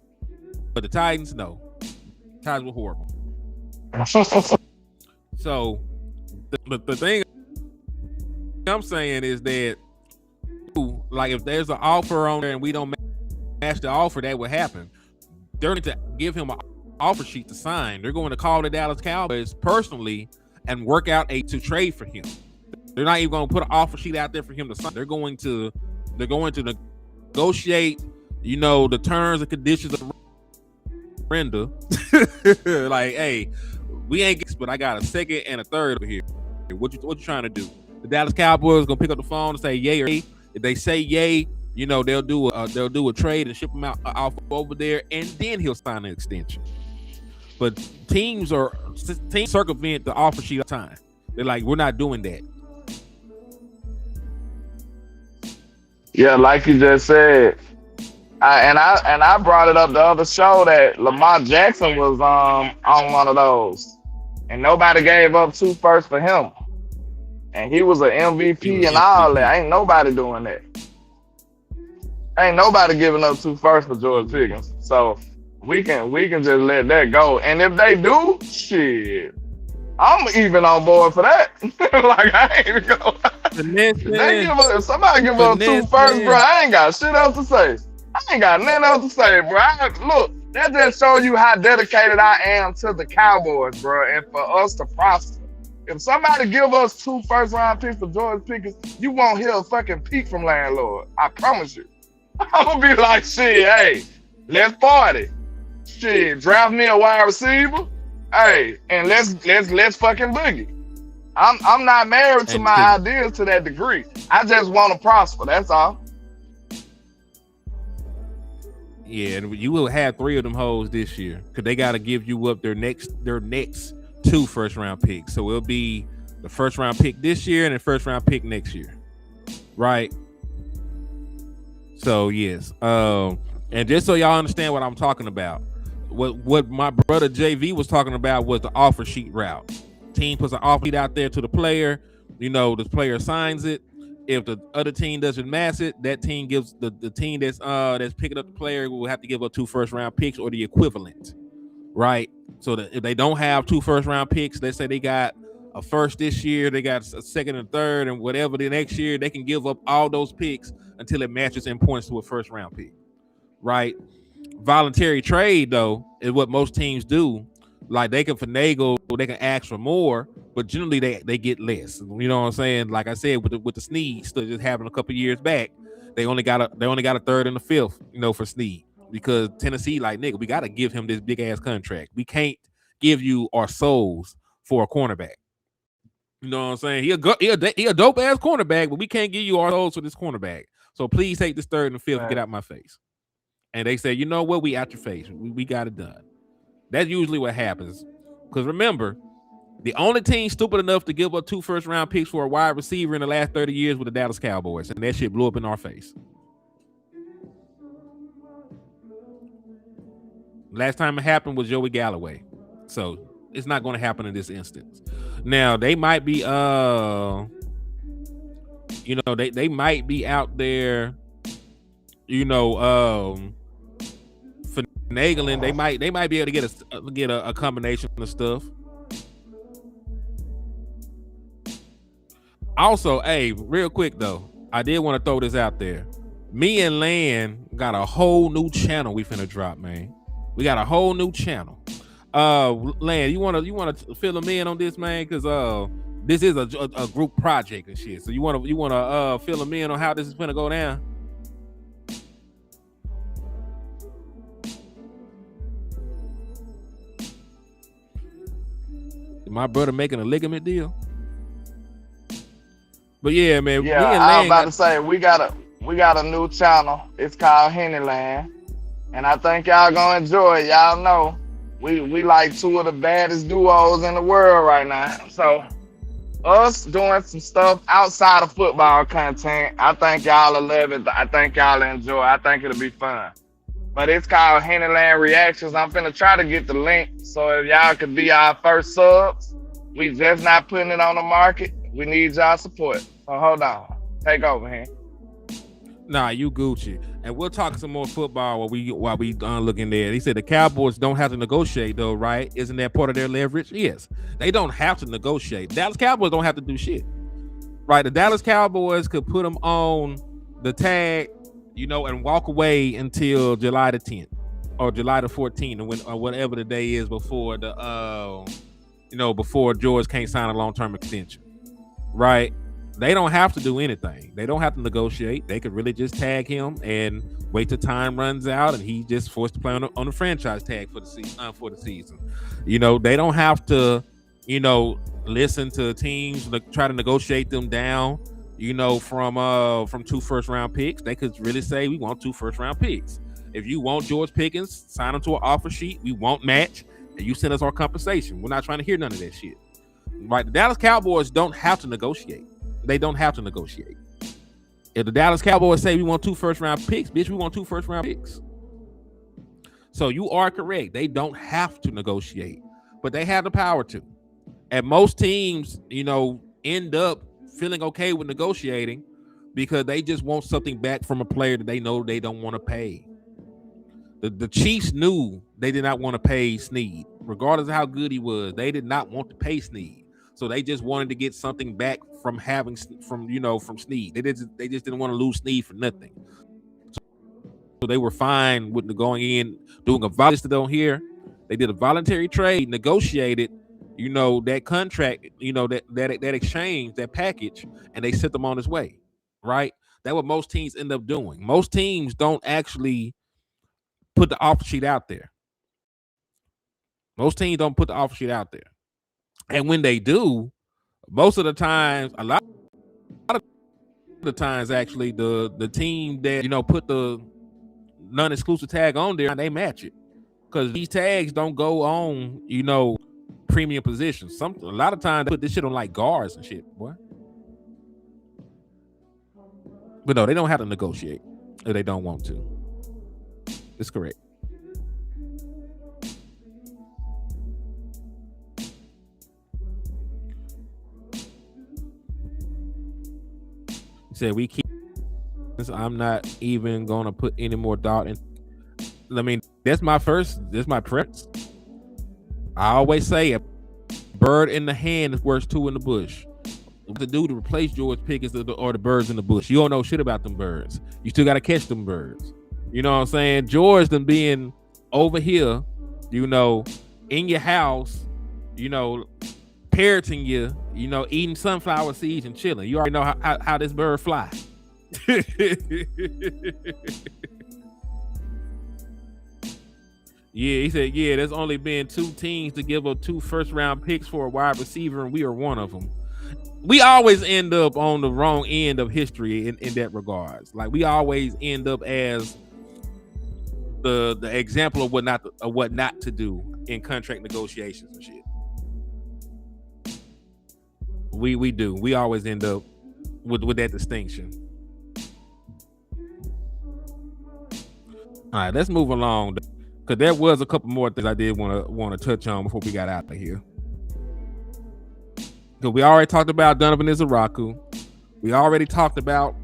the Titans, no. Titans were horrible. So the thing I'm saying is that, like, if there's an offer on there and we don't match the offer, that would happen. They're going to give him an offer sheet to sign. They're going to call the Dallas Cowboys personally and work out to trade for him. They're not even going to put an offer sheet out there for him to sign. They're going to negotiate, the terms and conditions of render. Like, hey, we ain't get, but I got a 2nd and a 3rd over here. What you trying to do? The Dallas Cowboys gonna pick up the phone and say yay or nay. If they say yay, they'll do a trade and ship him out over there, and then he'll sign an extension. But teams circumvent the offer sheet all the time. They're like, we're not doing that. Yeah, like you just said, I brought it up the other show that Lamar Jackson was on one of those, and nobody gave up 2 firsts for him, and he was an MVP and all that. Ain't nobody doing that. Ain't nobody giving up 2 firsts for George Pickens. So we can just let that go. And if they do, shit, I'm even on board for that. Like, I ain't even go. If somebody give up 2 firsts, bro, I ain't got shit else to say. I ain't got nothing else to say, bro. Look, that just shows you how dedicated I am to the Cowboys, bro, and for us to prosper. If somebody give us 2 first-round picks for George Pickens, you won't hear a fucking peep from LandLord. I promise you. I'm gonna be like, shit, hey, let's party. Shit, draft me a wide receiver. Hey, and let's fucking boogie. I'm not married to my ideas to that degree. I just want to prosper. That's all. Yeah, and you will have 3 of them hoes this year, because they got to give you up their next 2 first-round picks. So it'll be the first-round pick this year and the first-round pick next year, right? So yes, and just so y'all understand what I'm talking about, what my brother JV was talking about was the offer sheet route. team puts an offer sheet out there to the player. The player signs it. If the other team doesn't match it, that team gives the team that's picking up the player will have to give up 2 first-round picks or the equivalent, right? So that if they don't have 2 first-round picks, let's say they got a first this year, they got a second and third, and whatever the next year, they can give up all those picks until it matches in points to a first-round pick, right? Voluntary trade, though, is what most teams do. Like, they can finagle, they can ask for more, but generally they get less. You know what I'm saying? Like I said, with the Snead still just happened a couple years back, they only got a third and a fifth, for Snead, because Tennessee, like, nigga, we got to give him this big ass contract. We can't give you our souls for a cornerback. You know what I'm saying? He a dope ass cornerback, but we can't give you our souls for this cornerback. So please take this third and fifth and get out my face. And they say, you know what? We out your face. We got it done. That's usually what happens. Because remember, the only team stupid enough to give up 2 first-round picks for a wide receiver in the last 30 years were the Dallas Cowboys, and that shit blew up in our face. Last time it happened was Joey Galloway. So it's not going to happen in this instance. Now, they might be they might be out there, finagling. They might be able to get a combination of stuff. Also, hey, real quick though, I did want to throw this out there. Me and Land got a whole new channel we finna drop, man. We got a whole new channel. Land, you wanna fill them in on this, man? Because this is a group project and shit. So you wanna fill them in on how this is gonna go down? My brother making a ligament deal. But yeah, man. Yeah, I was about to say we got a new channel. It's called Hennyland, and I think y'all gonna enjoy it. Y'all know we like 2 of the baddest duos in the world right now. So us doing some stuff outside of football content, I think y'all will love it. I think y'all will enjoy it. I think it'll be fun. But it's called Hennyland Reactions. I'm finna try to get the link so if y'all could be our first subs. We just not putting it on the market. We need y'all support. So hold on. Take over, Hen. Nah, you Gucci. And we'll talk some more football while we looking there. He said the Cowboys don't have to negotiate though, right? Isn't that part of their leverage? Yes. They don't have to negotiate. Dallas Cowboys don't have to do shit. Right? The Dallas Cowboys could put them on the tag, and walk away until July the 10th or July the 14th or whatever the day is before before George can't sign a long-term extension. Right? They don't have to do anything. They don't have to negotiate. They could really just tag him and wait till time runs out and he just forced to play on the franchise tag for the season. They don't have to, listen to teams try to negotiate them down, from 2 first-round picks. They could really say, we want 2 first-round picks. If you want George Pickens, sign him to an offer sheet. We won't match, and you send us our compensation. We're not trying to hear none of that shit. Right? The Dallas Cowboys don't have to negotiate. They don't have to negotiate. If the Dallas Cowboys say we want 2 first-round picks, bitch, we want 2 first-round picks. So you are correct. They don't have to negotiate, but they have the power to. And most teams, end up feeling okay with negotiating because they just want something back from a player that they know they don't want to pay. The Chiefs knew they did not want to pay Snead. Regardless of how good he was, they did not want to pay Snead. So they just wanted to get something back from from Snead. They just didn't want to lose Snead for nothing. So they were fine with going in, doing a voluntary They did a voluntary trade, negotiated, that contract, that exchange, that package, and they sent them on his way. Right? That's what most teams end up doing. Most teams don't actually put the offer sheet out there. Most teams don't put the offer sheet out there. And when they do, most of the times, a lot of the times, actually, the team that, put the non-exclusive tag on there, they match it. Because these tags don't go on, premium positions. A lot of times, they put this shit on, like, guards and shit, boy. But no, they don't have to negotiate if they don't want to. It's correct. Said we keep. I'm not even gonna put any more thought in. I mean, that's my preference. I always say a bird in the hand is worth two in the bush. What to do to replace George Pickens or the birds in the bush? You don't know shit about them birds. You still got to catch them birds. You know what I'm saying? George them being over here, you know, in your house, you know, parroting you, you know, eating sunflower seeds and chilling. You already know how this bird fly. Yeah, he said, yeah, there's only been 2 teams to give up 2 first-round picks for a wide receiver, and we are one of them. We always end up on the wrong end of history in that regards. Like, we always end up as the example of what not to do in contract negotiations and shit. We do. We always end up with that distinction. All right, let's move along. Because there was a couple more things I did want to touch on before we got out of here. Because we already talked about Donovan Izaraku. We already talked about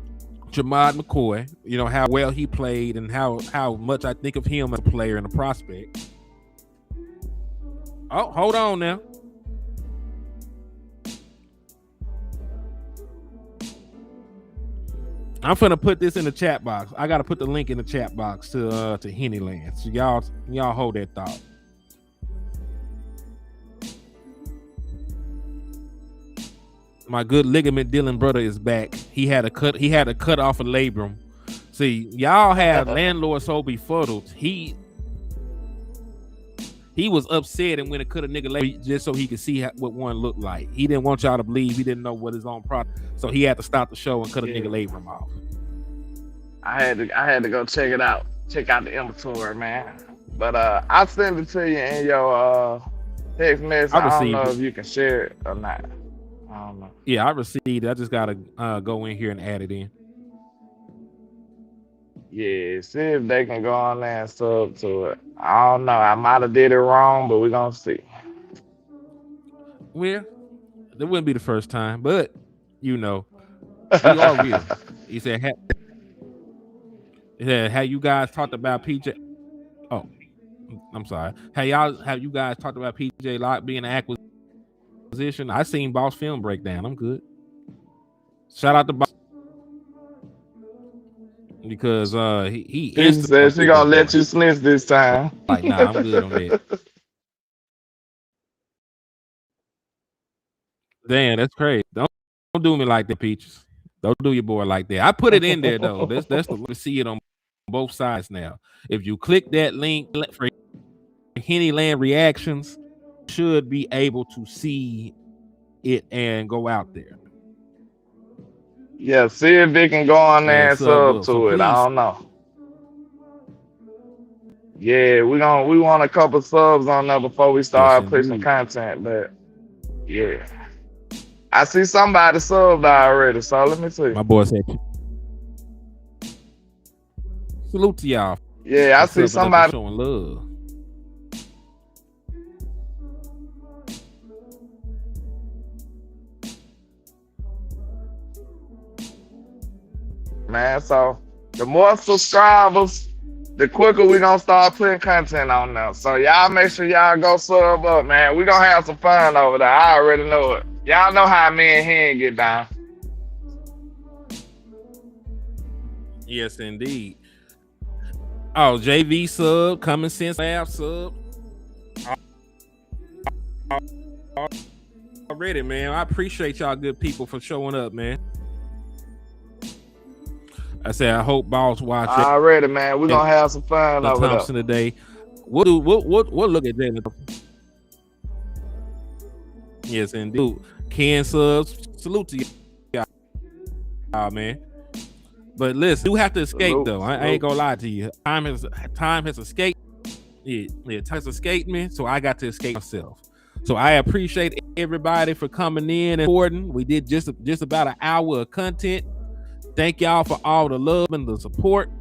Jamad McCoy. You know, how well he played and how much I think of him as a player and a prospect. Oh, hold on now. I'm finna put this in the chat box. I gotta put the link in the chat box to Hennyland. So y'all hold that thought. My good ligament dealing brother is back. He had a cut off a labrum. See, y'all have LandLord so befuddled. He was upset and went and cut a nigga labrum just so he could see what one looked like. He didn't want y'all to believe he didn't know what his own product. So he had to stop the show and cut a nigga labrum off. I had to go check it out. Check out the inventory, man. But I sent it to you in your text message. I don't know if you can share it or not. I don't know. Yeah, I received it. I just gotta go in here and add it in. Yeah, see if they can go on there and sub to it. I don't know. I might have did it wrong, but we're gonna see. Well, that wouldn't be the first time, but you know, we are real. He said, "Have you guys talked about PJ?" Oh, I'm sorry. Have you guys talked about PJ Locke being an acquisition? I seen Boss Film Breakdown. I'm good. Shout out to Boss because he said she gonna let you snitch this time. Like, nah, I'm good on that. Damn, that's crazy. Don't do me like that, Peaches. Don't do your boy like that. I put it in there though. That's the way to see it on both sides now. If you click that link for Hennyland reactions, you should be able to see it and go out there. Yeah, see if they can go on there and sub to it. I don't know. Yeah, we want a couple subs on there before we start pushing content, but yeah. I see somebody subbed already, so let me see. My boy said, salute to y'all. Yeah, I see somebody showing love. Man, so the more subscribers, the quicker we gonna start putting content on there. So y'all make sure y'all go sub up, man. We gonna have some fun over there. I already know it. Y'all know how me and Hen get down. Yes, indeed. Oh, JV sub, Common Sense Lab sub. Already, man. I appreciate y'all good people for showing up, man. I said I hope Boss watch it. Already, man. We're gonna have some fun over Thompson there today. We'll look at that. Yes, indeed. Ken subs, salute to y'all, man. But listen, you have to escape though. I ain't gonna lie to you. Time has escaped. Yeah, time has escaped me, so I got to escape myself. So I appreciate everybody for coming in and supporting. We did just about an hour of content. Thank y'all for all the love and the support.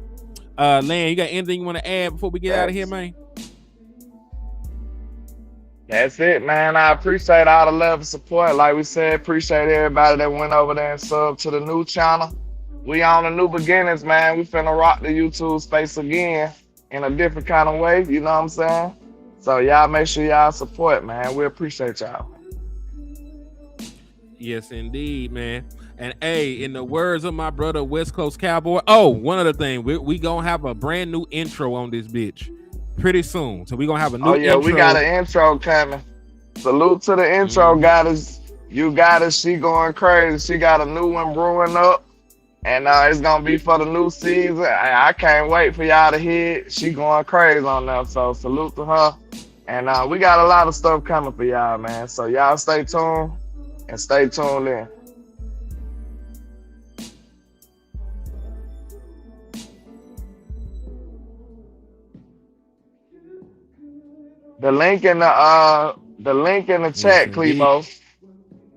Land, you got anything you want to add before we get out of here, man? That's it, man. I appreciate all the love and support. Like we said, appreciate everybody that went over there and subbed to the new channel. we on the new beginnings, man. We finna rock the YouTube space again in a different kind of way. You know what I'm saying? So y'all make sure y'all support, man. We appreciate y'all. Yes, indeed, man. And hey, in the words of my brother, West Coast Cowboy. Oh, one other thing, we gonna have a brand new intro on this bitch pretty soon. So we gonna have a new Oh yeah, intro. we got an intro coming. Salute to the intro goddess. You got it. She going crazy. She got a new one brewing up, and it's gonna be for the new season. I can't wait for y'all to hear it. She going crazy on that. So salute to her. And we got a lot of stuff coming for y'all, man. So y'all stay tuned and stay tuned in. The link in the chat, Clemo.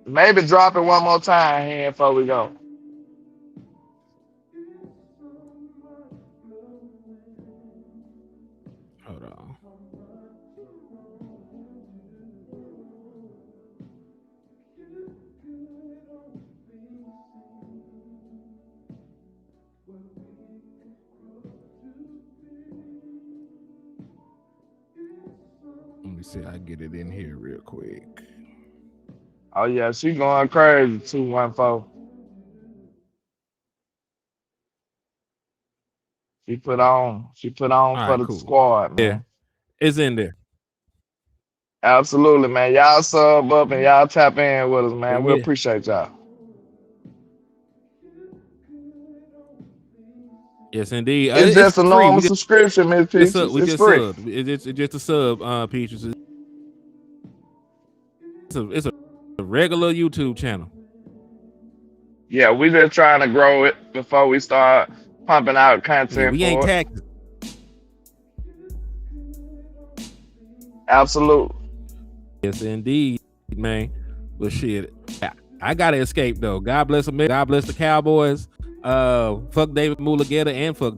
Maybe drop it one more time here before we go. Hold on. Let me see. I get it in here real quick. Oh yeah, she going crazy. 214. She put on All for right, the cool. squad, man. Yeah, it's in there. Absolutely, man. Y'all sub up and y'all tap in with us, man. We Yeah. appreciate y'all. Yes, indeed. It's just a free. normal subscription, Miss Peaches. It's free. Subbed. It's just a sub, Peaches. It's a regular YouTube channel. Yeah, we just trying to grow it before we start pumping out content. Yeah, we ain't for it. taxed. Absolutely. Yes, indeed, man. But shit, I gotta escape though. God bless America. God bless the Cowboys. Fuck David Mulugeta and fuck